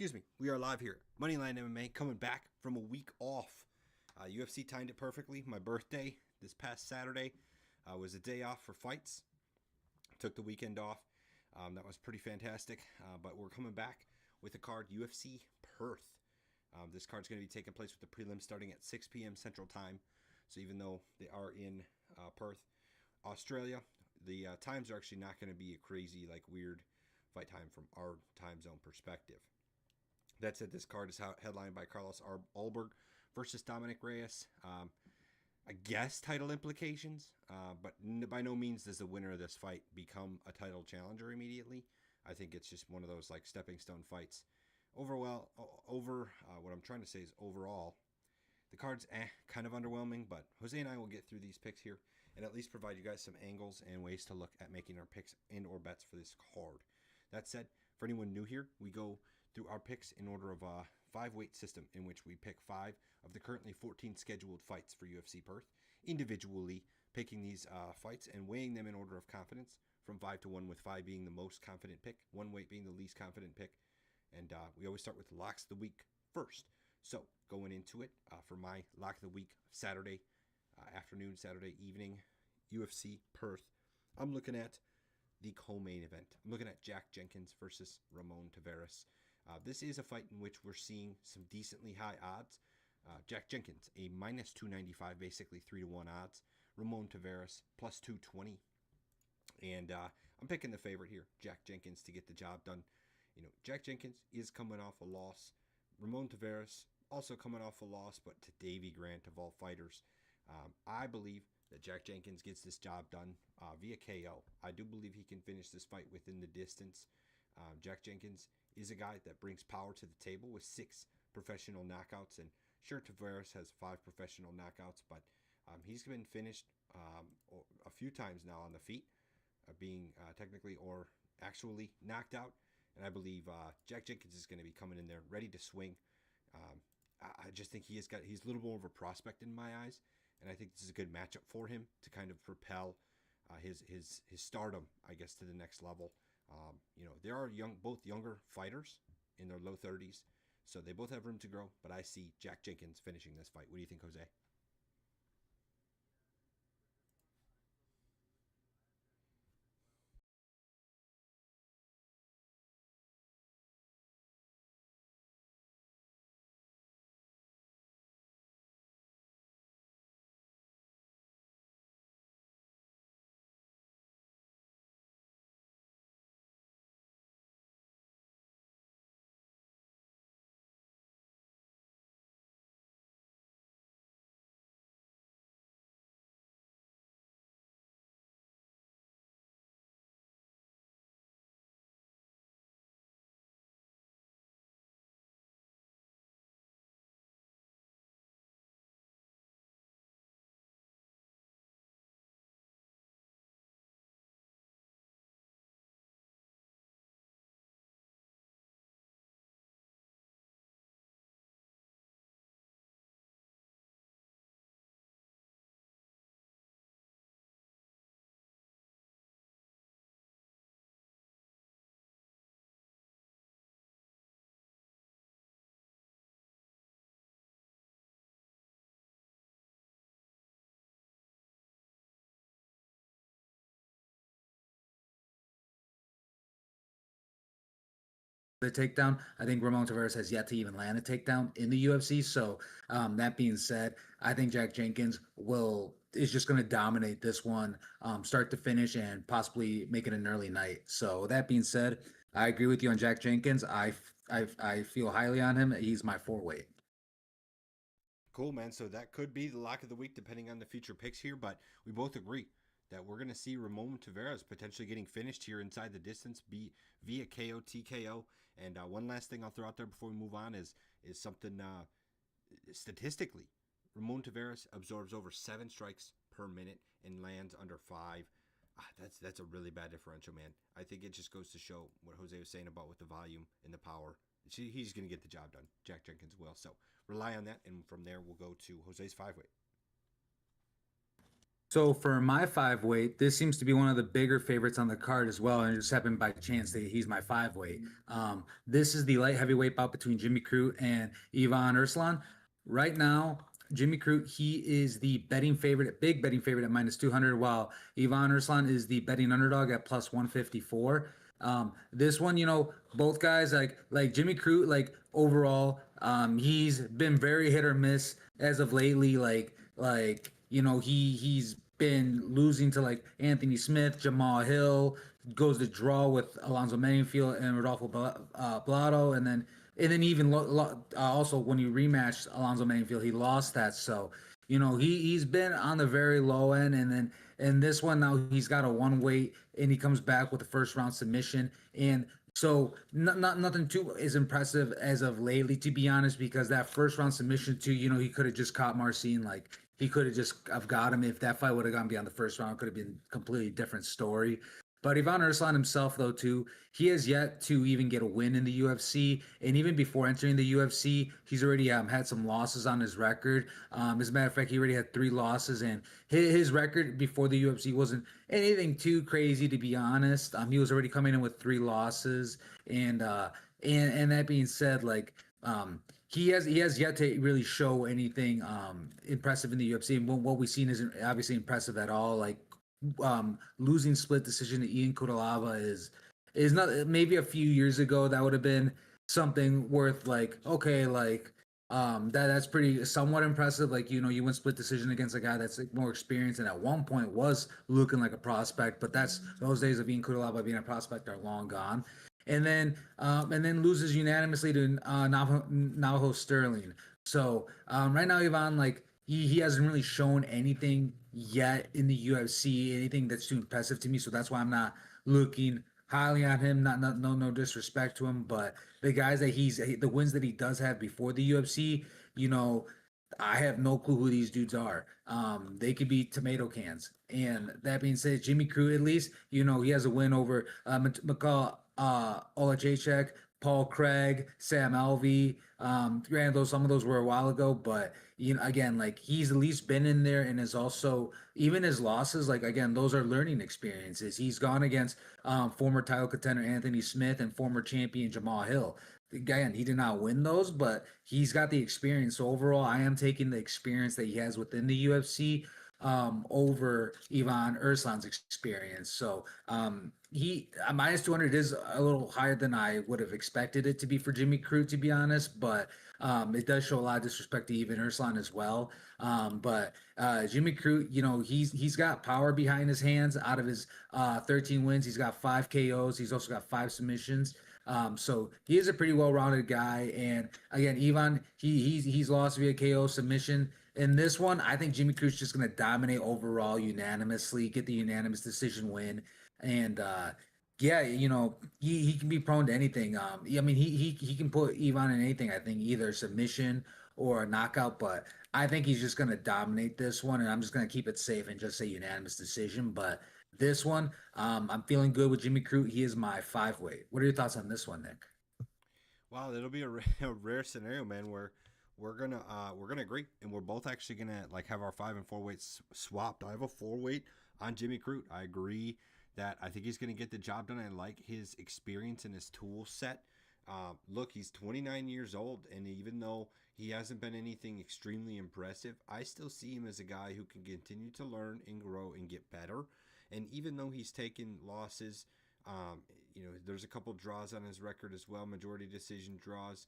excuse me, we are live here. Moneyline MMA coming back from a week off. UFC timed it perfectly. My birthday this past Saturday was a day off for fights. Took the weekend off. That was pretty fantastic. But we're coming back with a card, UFC Perth. This card's going to be taking place with the prelims starting at 6 p.m. Central Time. So even though they are in Perth, Australia, the times are actually not going to be a crazy, weird fight time from our time zone perspective. That said, this card is headlined by Carlos Ulberg versus Dominic Reyes. I guess title implications, but by no means does the winner of this fight become a title challenger immediately. I think it's just one of those stepping stone fights. What I'm trying to say is overall, the card's kind of underwhelming, but Jose and I will get through these picks here and at least provide you guys some angles and ways to look at making our picks and or bets for this card. That said, for anyone new here, we go through our picks in order of a 5-weight system in which we pick 5 of the currently 14 scheduled fights for UFC Perth, individually picking these fights and weighing them in order of confidence from 5 to 1, with 5 being the most confident pick, 1 weight being the least confident pick. And we always start with locks of the week first. So going into it, for my lock of the week, Saturday afternoon, Saturday evening, UFC Perth, I'm looking at the co-main event. I'm looking at Jack Jenkins versus Ramon Taveras. This is a fight in which we're seeing some decently high odds. Jack Jenkins, a minus 295, basically 3-1 odds. Ramon Taveras, plus 220. And I'm picking the favorite here, Jack Jenkins, to get the job done. Jack Jenkins is coming off a loss. Ramon Taveras also coming off a loss, but to Davey Grant of all fighters. I believe that Jack Jenkins gets this job done via KO. I do believe he can finish this fight within the distance. Jack Jenkins is a guy that brings power to the table with 6 professional knockouts. And sure, Taveras has 5 professional knockouts, but he's been finished a few times now on the feet, being technically or actually knocked out. And I believe Jack Jenkins is going to be coming in there ready to swing. I just think he's a little more of a prospect in my eyes, and I think this is a good matchup for him to kind of propel his stardom, I guess, to the next level. There are both younger fighters in their low 30s, so they both have room to grow. But I see Jack Jenkins finishing this fight. What do you think, Jose? The takedown. I think Ramon Taveras has yet to even land a takedown in the UFC. So that being said, I think Jack Jenkins is just going to dominate this one, start to finish, and possibly make it an early night. So that being said, I agree with you on Jack Jenkins. I feel highly on him. He's my 4-weight. Cool, man. So that could be the lock of the week depending on the future picks here, but we both agree that we're going to see Ramon Taveras potentially getting finished here inside the distance via KO, TKO. And one last thing I'll throw out there before we move on is something statistically, Ramon Taveras absorbs over 7 strikes per minute and lands under 5. That's a really bad differential, man. I think it just goes to show what Jose was saying about with the volume and the power. He's going to get the job done. Jack Jenkins will. So rely on that, and from there we'll go to Jose's 5-weight. So for my five weight, this seems to be one of the bigger favorites on the card as well, and it just happened by chance that he's my five weight. This is the light heavyweight bout between Jimmy Crute and Ivan Urslan. Right now, Jimmy Crute, he is the betting favorite, big betting favorite at -200, while Ivan Urslan is the betting underdog at +154. This one, both guys like Jimmy Crute, like overall, he's been very hit or miss as of lately. He's been losing to like Anthony Smith, Jamal Hill, goes to draw with Alonzo Menifield and Rodolfo Blotto, and then even also when he rematched Alonzo Menifield, he lost that. So he's been on the very low end, and then in this one now he's got a one weight, and he comes back with a first round submission, and so not nothing too is impressive as of lately, to be honest, because that first round submission too, he could have just caught Marcin. Like he could have just have got him if that fight would have gone beyond the first round. It could have been a completely different story. But Ivan Urslan himself, though, too, he has yet to even get a win in the UFC. And even before entering the UFC, he's already had some losses on his record. As a matter of fact, he already had 3 losses, and his record before the UFC wasn't anything too crazy, to be honest. He was already coming in with 3 losses, and that being said, like he has yet to really show anything impressive in the UFC. And what we've seen isn't obviously impressive at all. Like losing split decision to Ian Kudalaba is not, maybe a few years ago that would have been something worth like, okay, like that's pretty somewhat impressive. Like you win split decision against a guy that's like more experienced and at one point was looking like a prospect, but that's those days of Ian Kudalaba being a prospect are long gone. And then loses unanimously to Navajo Sterling. So right now, Ivan, like he hasn't really shown anything yet in the UFC, anything that's too impressive to me. So that's why I'm not looking highly on him. No disrespect to him, but the guys that the wins that he does have before the UFC, I have no clue who these dudes are. They could be tomato cans. And that being said, Jimmy Crute, at least, he has a win over McCall Olajacek, Paul Craig, Sam Alvey. Granted, some of those were a while ago, but again, like he's at least been in there, and is also even his losses. Like again, those are learning experiences. He's gone against former title contender Anthony Smith and former champion Jamal Hill. Again, he did not win those, but he's got the experience. So overall, I am taking the experience that he has within the UFC over Ivan Urslan's experience. So he -200 is a little higher than I would have expected it to be for Jimmy Crute, to be honest. But it does show a lot of disrespect to Ivan Urslan as well. But Jimmy Crute, he's got power behind his hands. Out of his 13 wins, he's got 5 KOs. He's also got 5 submissions. So he is a pretty well-rounded guy. And again, Ivan, he's lost via KO submission. In this one, I think Jimmy Crute's just going to dominate overall unanimously, get the unanimous decision win. And yeah, he can be prone to anything. I mean, he can put Ivan in anything, I think, either submission or a knockout. But I think he's just going to dominate this one. And I'm just going to keep it safe and just say unanimous decision. But this one, I'm feeling good with Jimmy Crute. He is my 5 weight. What are your thoughts on this one, Nick? Wow, it'll be a rare scenario, man, where we're gonna agree, and we're both actually gonna like have our 5 and 4 weights swapped. I have a 4 weight on Jimmy Crute. I agree that I think he's gonna get the job done. I like his experience and his tool set. Look, he's 29 years old, and even though he hasn't been anything extremely impressive, I still see him as a guy who can continue to learn and grow and get better. And even though he's taken losses, there's a couple draws on his record as well, majority decision draws.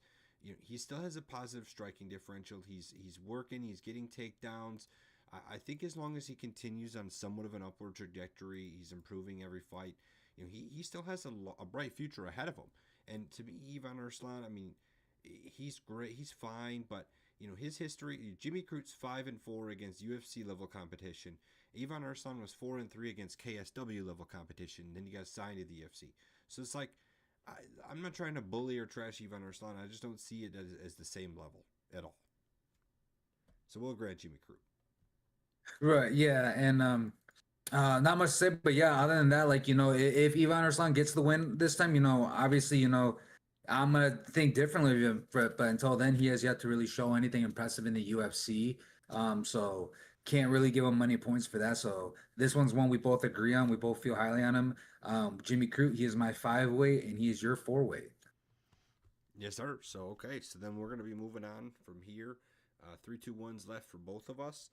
He still has a positive striking differential. He's working. He's getting takedowns. I think as long as he continues on somewhat of an upward trajectory, he's improving every fight. He still has a bright future ahead of him. And to me, Ivan Urslan, I mean, he's great. He's fine, but his history. Jimmy Crute's 5 and 4 against UFC level competition. Ivan Urslan was 4 and 3 against KSW level competition. Then he got signed to the UFC. So it's like, I'm not trying to bully or trash Ivan Urslan. I just don't see it as the same level at all. So we'll grant Jimmy Crute. Right. Yeah. And not much to say, but yeah, other than that, like, if Ivan Arslan gets the win this time, obviously, I'm gonna think differently of him, but until then, he has yet to really show anything impressive in the UFC. So can't really give him many points for that. So this one's one we both agree on. We both feel highly on him. Jimmy Crute, he is my 5-weight, and he is your 4-weight. Yes, sir. So okay, so then we're gonna be moving on from here. 3, 2, 1's left for both of us.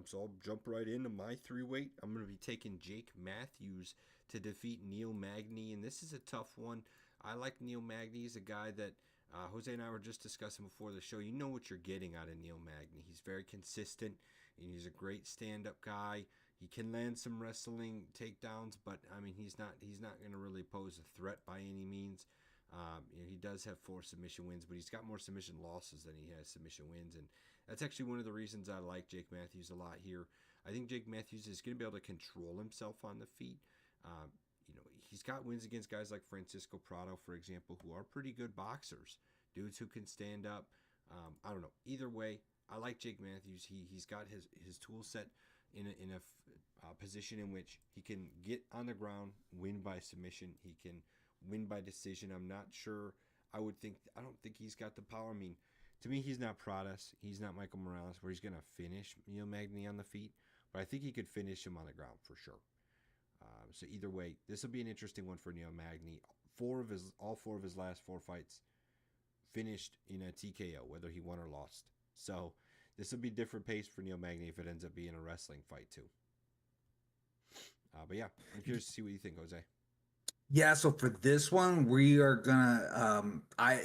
So I'll jump right into my 3-weight. I'm gonna be taking Jake Matthews to defeat Neil Magny, and this is a tough one. I like Neil Magny. He's a guy that Jose and I were just discussing before the show. You know what you're getting out of Neil Magny. He's very consistent, and he's a great stand-up guy. He can land some wrestling takedowns, but I mean he's not going to really pose a threat by any means. He does have 4 submission wins, but he's got more submission losses than he has submission wins, and that's actually one of the reasons I like Jake Matthews a lot here. I think Jake Matthews is going to be able to control himself on the feet. Um, he's got wins against guys like Francisco Prado, for example, who are pretty good boxers, dudes who can stand up. I don't know. Either way, I like Jake Matthews. He's got his tool set in a position in which he can get on the ground, win by submission. He can win by decision. I'm not sure. I don't think he's got the power. I mean, to me, he's not Pradas. He's not Michael Morales, where he's going to finish Neil Magny on the feet. But I think he could finish him on the ground for sure. So either way, this will be an interesting one for Neil Magny. All 4 of his last 4 fights finished in a TKO, whether he won or lost. So this will be a different pace for Neil Magny if it ends up being a wrestling fight too. But yeah, I'm curious to see what you think, Jose. Yeah, so for this one, we are gonna I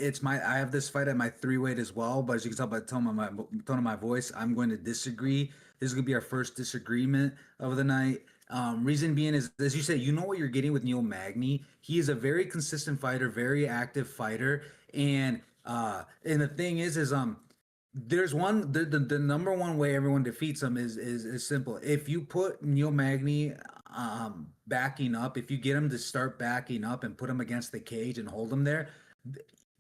have this fight at my 3-weight as well, but as you can tell by the tone of my voice, I'm going to disagree. This is gonna be our first disagreement of the night. Reason being is, as you said, you know what you're getting with Neil Magny. He is a very consistent fighter, very active fighter, and the thing is there's the number one way everyone defeats him is simple. If you put Neil Magny backing up, if you get him to start backing up and put him against the cage and hold him there,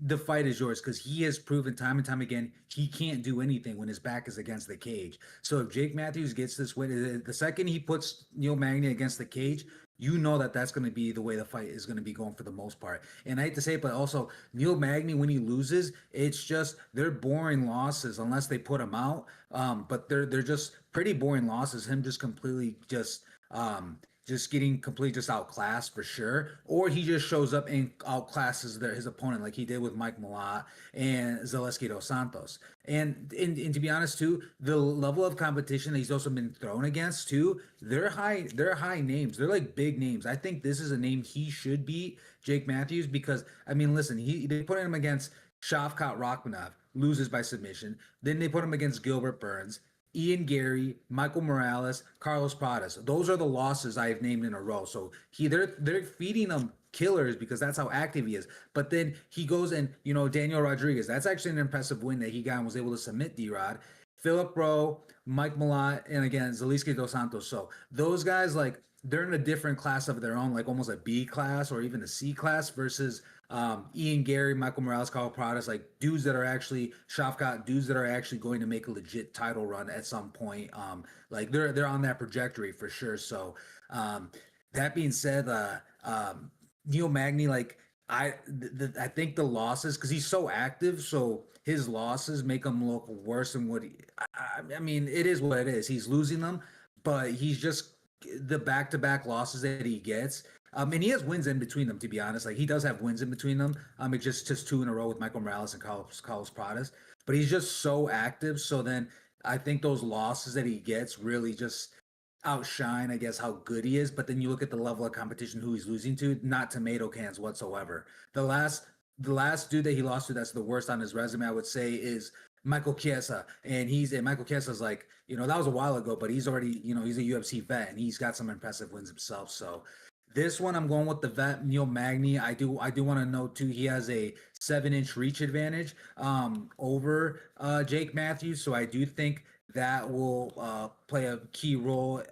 the fight is yours because he has proven time and time again he can't do anything when his back is against the cage. So if Jake Matthews gets this win, the second he puts Neil Magny against the cage, you know that that's going to be the way the fight is going to be going for the most part. And I hate to say it, but also Neil Magny, when he loses, it's just they're boring losses unless they put him out. But they're just pretty boring losses. Him just completely just getting completely just outclassed for sure, or he just shows up and outclasses his opponent like he did with Mike Malott and Zaleski dos Santos. And to be honest too, the level of competition that he's also been thrown against too, they're high names. They're like big names. I think this is a name he should beat, Jake Matthews, because I mean, listen, they put him against Shavkat Rakhmonov, loses by submission. Then they put him against Gilbert Burns, Ian Gary, Michael Morales, Carlos Pradas. Those are the losses I've named in a row. So they're feeding him killers because that's how active he is. But then he goes and Daniel Rodriguez. That's actually an impressive win that he got and was able to submit D-Rod. Philip Rowe, Mike Malott, and again Zaleski dos Santos. So those guys, like, they're in a different class of their own, like almost a B class or even a C class versus Ian Gary, Michael Morales, Carl Pradas, like dudes that are actually Shavkat, dudes that are actually going to make a legit title run at some point. Like they're on that trajectory for sure. So that being said, Neil Magny, like I think the losses, because he's so active, so his losses make him look worse than what I mean, it is what it is. He's losing them, but he's just the back-to-back losses that he gets. And he has wins in between them, to be honest. Like he does have wins in between them. It's just 2 in a row with Michael Morales and Carlos Pradas. But he's just so active. So then I think those losses that he gets really just outshine, I guess, how good he is. But then you look at the level of competition who he's losing to, not tomato cans whatsoever. The last dude that he lost to that's the worst on his resume, I would say, is Michael Chiesa. And Michael Chiesa's like, that was a while ago, but he's already, he's a UFC vet and he's got some impressive wins himself. So this one I'm going with the vet Neil Magny. I do want to note too, he has a 7-inch reach advantage over Jake Matthews. So I do think that will play a key role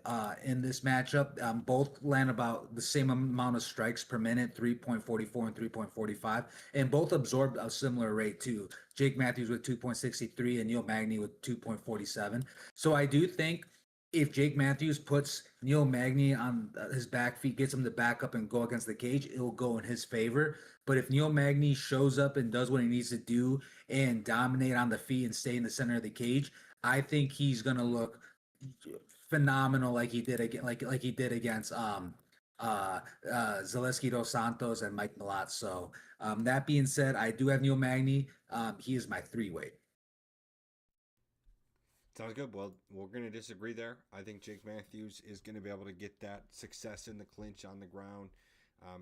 in this matchup. Both land about the same amount of strikes per minute, 3.44 and 3.45, and both absorbed a similar rate too. Jake Matthews with 2.63 and Neil Magny with 2.47. So I do think if Jake Matthews puts Neil Magny on his back feet, gets him to back up and go against the cage, it will go in his favor. But if Neil Magny shows up and does what he needs to do and dominate on the feet and stay in the center of the cage, I think he's going to look phenomenal like he did against Zaleski dos Santos and Mike Malott. So that being said, I do have Neil Magny. He is my three weight. Sounds good. Well, we're going to disagree there. I think Jake Matthews is going to be able to get that success in the clinch on the ground.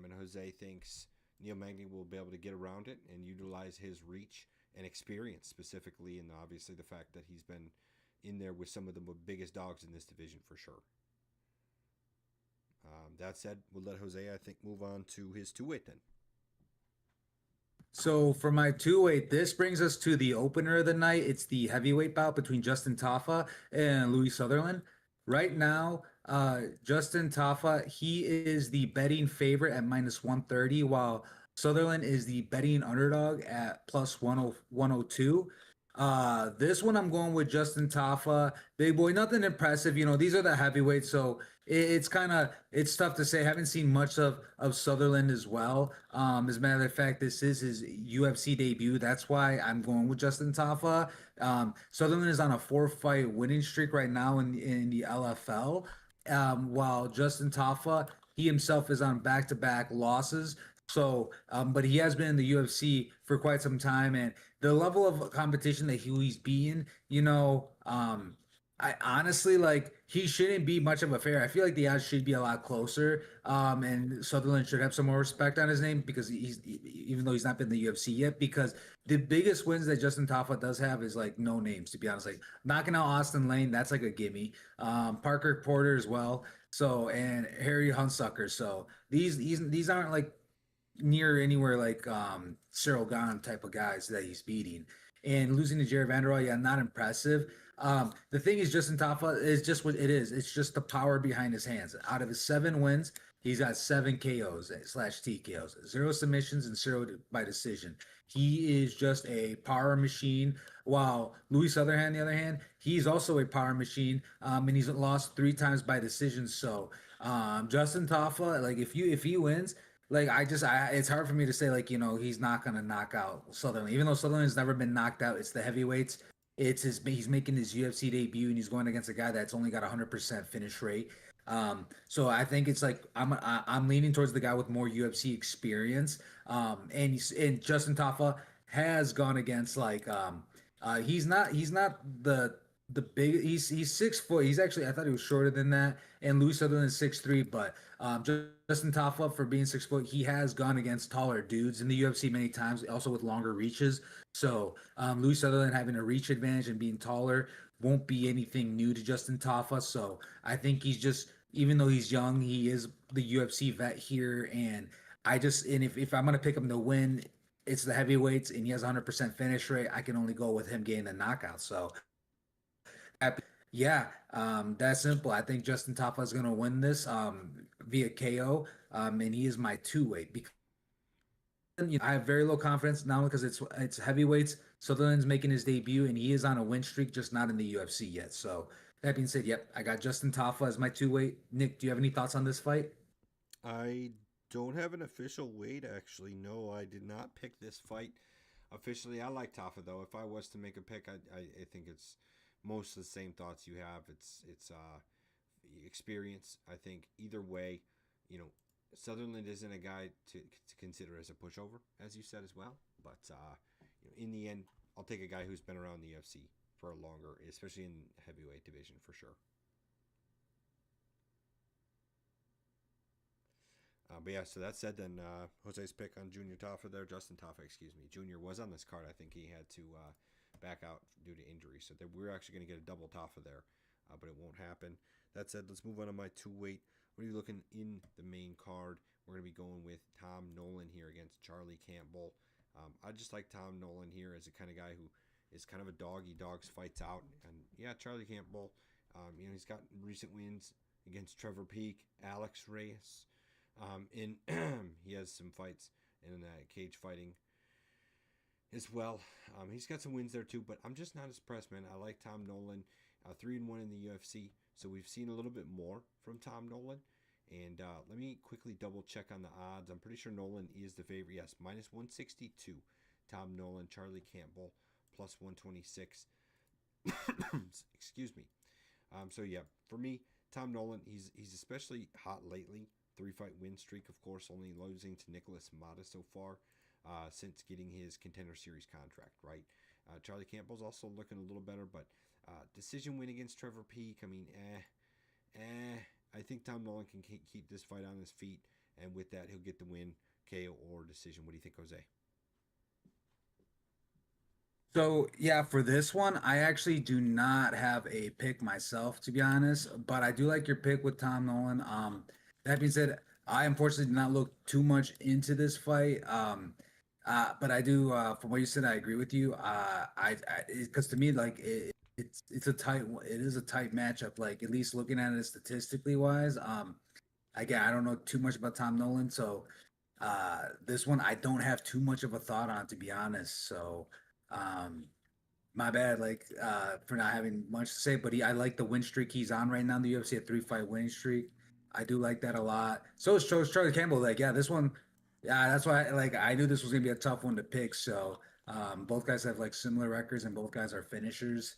And Jose thinks Neil Magny will be able to get around it and utilize his reach and experience specifically, and obviously the fact that he's been in there with some of the biggest dogs in this division for sure. That said, we'll let Jose, I think, move on to his two weight then. So for my two weight, this brings us to the opener of the night. It's the heavyweight bout between Justin Tafa and Louis Sutherland. Right now, Justin Tafa, he is the betting favorite at minus 130, while Sutherland is the betting underdog at plus 102. This one I'm going with Justin Tafa. Big boy, nothing impressive. These are the heavyweights, so it's tough to say. Haven't seen much of Sutherland as well. As a matter of fact, this is his UFC debut. That's why I'm going with Justin Tafa. Sutherland is on a 4-fight winning streak right now in the LFL, while Justin Tafa, he himself is on back-to-back losses. So, but he has been in the UFC for quite some time, and the level of competition that he's beaten, I honestly like he shouldn't be much of a fair. I feel like the odds should be a lot closer. And Sutherland should have some more respect on his name because even though he's not been in the UFC yet, because the biggest wins that Justin Tafa does have is like no names, to be honest. Like knocking out Austin Lane, that's like a gimme. Parker Porter as well. So and Harry Hunsucker. So these aren't like near anywhere like Cyril Gahn type of guys that he's beating. And losing to Jared Vanderwall, yeah, not impressive. The thing is, Justin Tafa is just what it is. It's just the power behind his hands. Out of his 7 wins, he's got 7 KOs slash TKOs, 0 submissions and 0 by decision. He is just a power machine. While Louis Sutherland, on the other hand, he's also a power machine, and he's lost 3 times by decision. So Justin Tafa, like if he wins, like it's hard for me to say like he's not gonna knock out Sutherland, even though Sutherland's never been knocked out. It's the heavyweights. He's making his UFC debut and he's going against a guy that's only got 100% finish rate. So I think it's like I'm leaning towards the guy with more UFC experience. And Justin Tafa has gone against like he's not the big he's 6 foot. He's actually I thought he was shorter than that. And Louis Sutherland is 6'3", but Justin Tafa for being 6 foot, he has gone against taller dudes in the UFC many times, also with longer reaches. So Louis Sutherland having a reach advantage and being taller won't be anything new to Justin Tafa. So I think he's just, even though he's young, he is the UFC vet here. And if I'm gonna pick him to win, it's the heavyweights, and he has 100% finish rate. I can only go with him getting the knockout. So yeah, that's simple. I think Justin Tafa is gonna win this via KO, and he is my 2 weight because I have very low confidence, not only because it's heavyweights. Sutherland's making his debut, and he is on a win streak, just not in the UFC yet. So that being said, yep, I got Justin Tafa as my 2 weight. Nick, do you have any thoughts on this fight? I don't have an official weight, actually. No, I did not pick this fight officially. I like Tafa, though. If I was to make a pick, I think it's most of the same thoughts you have. It's experience. I think either way, you know, Sutherland isn't a guy to consider as a pushover, as you said as well. But in the end, I'll take a guy who's been around the UFC for a longer, especially in heavyweight division for sure. But yeah, so that said, then Jose's pick on Junior Tafa there, Justin Tafa, excuse me. Junior was on this card. I think he had to back out due to injury. So we're actually going to get a double Tafa there, but it won't happen. That said, let's move on to my 2 weight. What are you looking in the main card? We're going to be going with Tom Nolan here against Charlie Campbell. I just like Tom Nolan here as a kind of guy who is kind of a dog. He dogs fights out. And yeah, Charlie Campbell, he's got recent wins against Trevor Peak, Alex Reyes. And he has some fights in cage fighting as well. He's got some wins there too, but I'm just not as impressed, man. I like Tom Nolan, 3-1 in the UFC, so we've seen a little bit more from Tom Nolan. And let me quickly double check on the odds. I'm pretty sure Nolan is the favorite. Yes, minus 162. Tom Nolan, Charlie Campbell, plus 126. Excuse me. So yeah, for me, Tom Nolan, he's especially hot lately. 3 fight win streak, of course, only losing to Nicholas Mata so far since getting his Contender Series contract. Right, Charlie Campbell's also looking a little better, but decision win against Trevor Peak. I mean, I think Tom Nolan can keep this fight on his feet, and with that, he'll get the win, KO or decision. What do you think, Jose? So yeah, for this one, I actually do not have a pick myself, to be honest, but I do like your pick with Tom Nolan. That being said, I unfortunately did not look too much into this fight. But I do, from what you said, I agree with you. Because to me, like it's a it is a tight matchup. Like at least looking at it statistically wise. Again, I don't know too much about Tom Nolan, so this one I don't have too much of a thought on, to be honest. So. Um, my bad, like for not having much to say, but I like the win streak he's on right now in the UFC, a 3 fight winning streak. I do like that a lot. So is Charlie Campbell. Like, yeah, this one, yeah, that's why I knew this was gonna be a tough one to pick. So both guys have like similar records and both guys are finishers.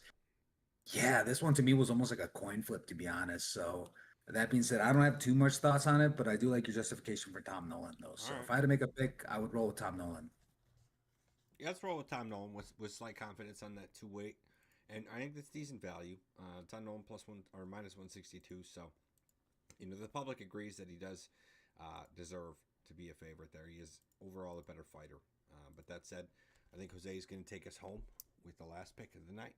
Yeah, this one to me was almost like a coin flip, to be honest. So that being said, I don't have too much thoughts on it, but I do like your justification for Tom Nolan though. All So right. if I had to make a pick, I would roll with Tom Nolan. Yeah, let's roll with Tom Nolan with slight confidence on that 2 weight. And I think that's decent value. Tom Nolan plus one or minus 162. So, the public agrees that he does deserve to be a favorite there. He is overall a better fighter. But that said, I think Jose is going to take us home with the last pick of the night.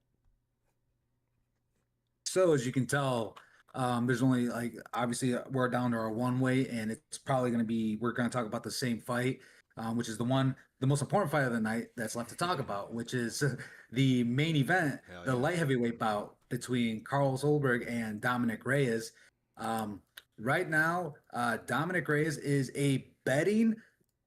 So as you can tell, there's only like obviously we're down to our one way, and it's probably going to be we're going to talk about the same fight, which is the most important fight of the night that's left to talk about, which is the main event, Hell the yeah. light heavyweight bout between Carlos Ulberg and Dominic Reyes. Um, right now, Dominic Reyes is a betting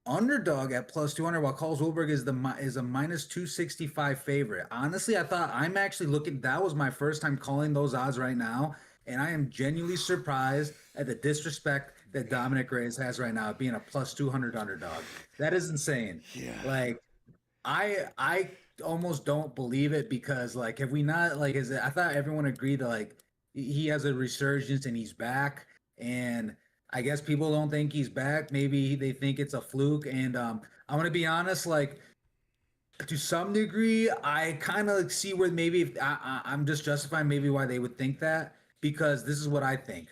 underdog at plus 200, while Carlos Ulberg is a minus 265 favorite. Honestly, I thought I'm actually looking. That was my first time calling those odds right now, and I am genuinely surprised at the disrespect that Dominic Reyes has right now, being a plus 200 underdog. That is insane. Yeah. Like I almost don't believe it because like have we not like is it, I thought everyone agreed that like he has a resurgence and he's back, and I guess people don't think he's back. Maybe they think it's a fluke. And I'm gonna be honest, like to some degree, I kind of see where maybe if I'm just justifying maybe why they would think that, because this is what I think.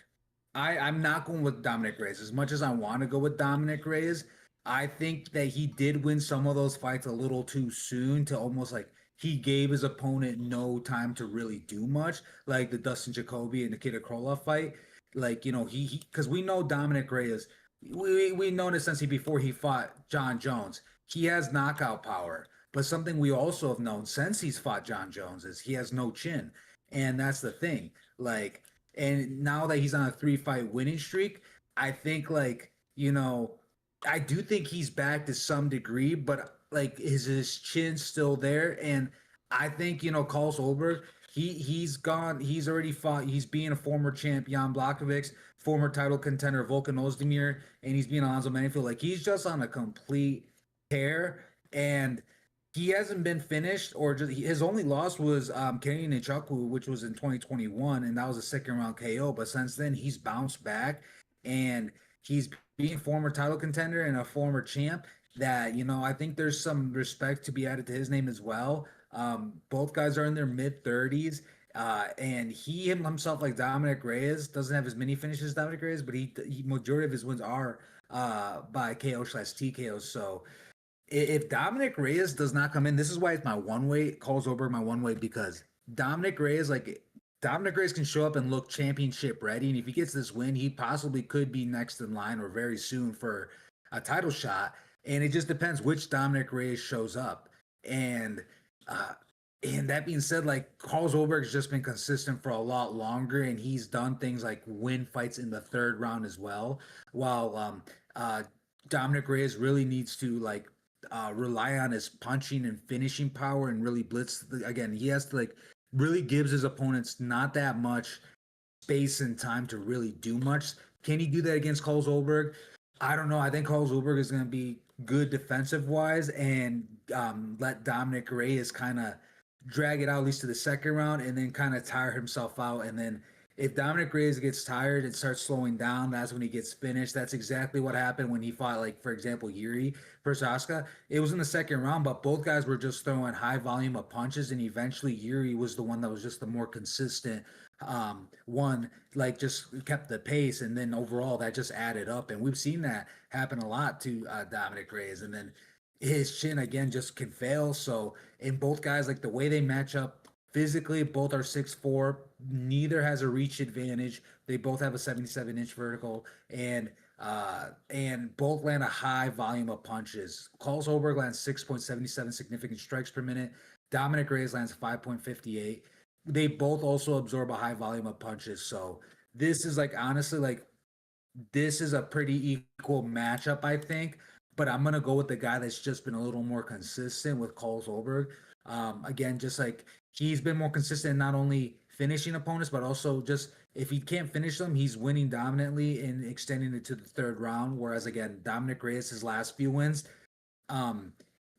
I'm not going with Dominic Reyes as much as I want to go with Dominic Reyes. I think that he did win some of those fights a little too soon, to almost like he gave his opponent no time to really do much, like the Dustin Jacoby and Nikita Kroloff fight. Like he because we know Dominic Reyes. We know this since before he fought John Jones. He has knockout power, but something we also have known since he's fought John Jones is he has no chin, and that's the thing. Like, and now that he's on a 3 fight winning streak, I think I do think he's back to some degree, but like is his chin still there? And I think Carlos Ulberg, he's gone. He's already fought. He's being a former champ, Jan Blachowicz, former title contender Volkan Ozdemir, and he's being Alonzo Menifield. Like he's just on a complete tear, and he hasn't been finished, or just his only loss was Kenny Nchukwu, which was in 2021, and that was a second round KO. But since then, he's bounced back, and he's being former title contender and a former champ. That I think there's some respect to be added to his name as well. Both guys are in their mid 30s. And he himself, like Dominic Reyes, doesn't have as many finishes as Dominic Reyes, but he majority of his wins are by KO/TKO. So if Dominic Reyes does not come in, this is why it's my one way. Calls over my one way because Dominic Reyes can show up and look championship ready, and if he gets this win, he possibly could be next in line or very soon for a title shot. And it just depends which Dominic Reyes shows up. And uh, and that being said, like Carlos Ulberg's just been consistent for a lot longer, and he's done things like win fights in the third round as well. While Dominic Reyes really needs to rely on his punching and finishing power and really blitz. Again, he has to really gives his opponents not that much space and time to really do much. Can he do that against Carlos Ulberg? I don't know. I think Carlos Ulberg is going to be good defensive wise and let Dominic Reyes kind of drag it out at least to the second round and then kind of tire himself out. And then if Dominic Reyes gets tired and starts slowing down, that's when he gets finished. That's exactly what happened when he fought, like, for example, Yuri versus Oscar. It was in the second round, but both guys were just throwing high volume of punches. And eventually, Yuri was the one that was just the more consistent one, like just kept the pace. And then overall, that just added up. And we've seen that happen a lot to Dominic Reyes. And then his chin again just can fail. So in both guys, like the way they match up physically, both are 6'4". Neither has a reach advantage. They both have a 77-inch vertical, and both land a high volume of punches. Carlos Ulberg lands 6.77 significant strikes per minute. Dominic Reyes lands 5.58. They both also absorb a high volume of punches. So this is like honestly like this is a pretty equal matchup, I think. But I'm gonna go with the guy that's just been a little more consistent with Carlos Ulberg. Again, just like he's been more consistent, not only finishing opponents, but also just if he can't finish them, he's winning dominantly and extending it to the third round. Whereas again, Dominic Reyes, his last few wins, um,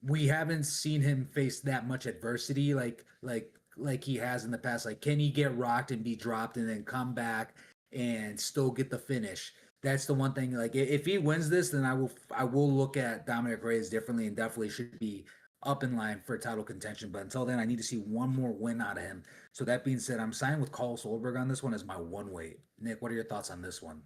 we haven't seen him face that much adversity like he has in the past. Like, can he get rocked and be dropped and then come back and still get the finish? That's the one thing. Like, if he wins this, then I will look at Dominic Reyes differently and definitely should be up in line for title contention. But until then, I need to see one more win out of him. So that being said, I'm signing with Carlos Ulberg on this one as my one weight. Nick, what are your thoughts on this one?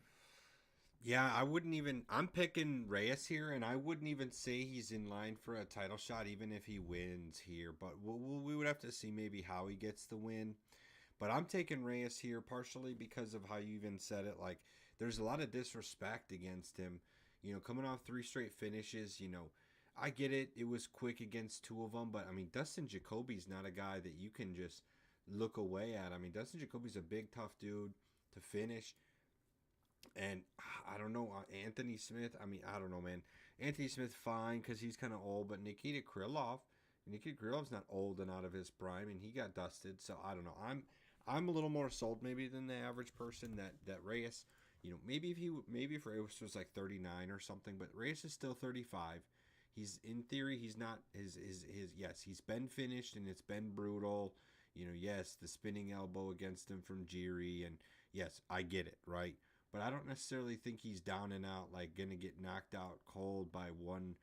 Yeah, I wouldn't even. I'm picking Reyes here, and I wouldn't even say he's in line for a title shot, even if he wins here. But we would have to see maybe how he gets the win. But I'm taking Reyes here partially because of how you even said it. Like, there's a lot of disrespect against him. Coming off three straight finishes. I get it. It was quick against two of them, but I mean, Dustin Jacoby's not a guy that you can just look away at. I mean, Dustin Jacoby's a big, tough dude to finish. And I don't know, Anthony Smith. I mean, I don't know, man. Anthony Smith, fine, because he's kind of old, but Nikita Krylov's not old and out of his prime, and he got dusted. So I don't know. I'm a little more sold maybe than the average person that Reyes. Maybe if Reyes was like 39 or something, but Reyes is still 35. He's in theory he's not his yes, he's been finished and it's been brutal. Yes, the spinning elbow against him from Jiri, and yes, I get it, right? But I don't necessarily think he's down and out, like gonna get knocked out cold by one.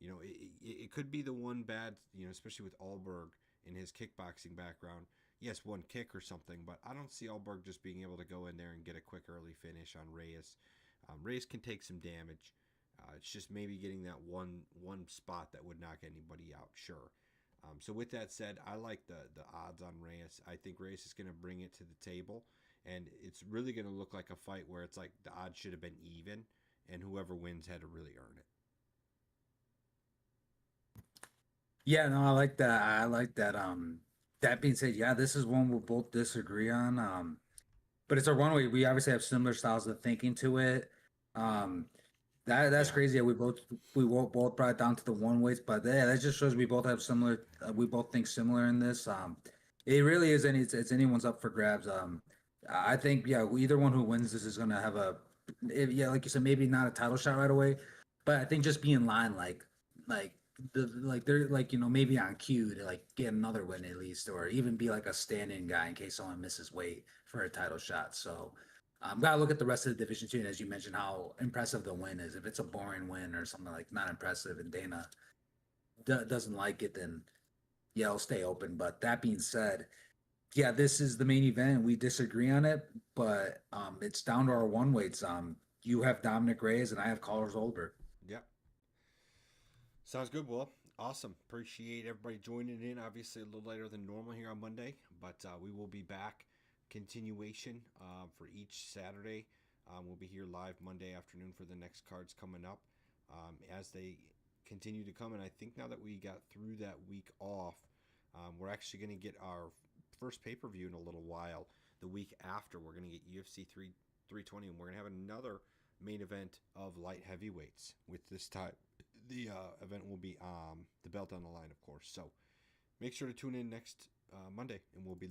It could be the one bad, especially with Ulberg in his kickboxing background. Yes, one kick or something, but I don't see Ulberg just being able to go in there and get a quick early finish on Reyes. Reyes can take some damage. It's just maybe getting that one spot that would knock anybody out. Sure. So with that said, I like the odds on Reyes. I think Reyes is going to bring it to the table, and it's really going to look like a fight where it's like the odds should have been even, and whoever wins had to really earn it. Yeah, no, I like that. I like that. That being said, yeah, this is one we'll both disagree on. But it's a one way. We obviously have similar styles of thinking to it. Um, that's Yeah. crazy. Yeah, we both brought it down to the one weights, but yeah, that just shows we both have similar. We both think similar in this. It really is it's anyone's up for grabs. I think yeah, either one who wins this is gonna have yeah, like you said, maybe not a title shot right away, but I think just be in line, like like they're like maybe on cue to like get another win at least, or even be like a stand-in guy in case someone misses weight for a title shot. So gotta look at the rest of the division too, and as you mentioned, how impressive the win is. If it's a boring win or something like not impressive, and Dana doesn't like it, then yeah, I'll stay open. But that being said, yeah, this is the main event. We disagree on it, but it's down to our one weights. You have Dominic Reyes, and I have Carlos Ulberg. Yep. Sounds good, Will. Awesome. Appreciate everybody joining in. Obviously, a little later than normal here on Monday, but we will be back. Continuation for each Saturday. We'll be here live Monday afternoon for the next cards coming up as they continue to come. And I think now that we got through that week off, we're actually going to get our first pay per view in a little while. The week after, we're going to get UFC 320, and we're going to have another main event of light heavyweights with this time. The event will be the belt on the line, of course. So make sure to tune in next Monday, and we'll be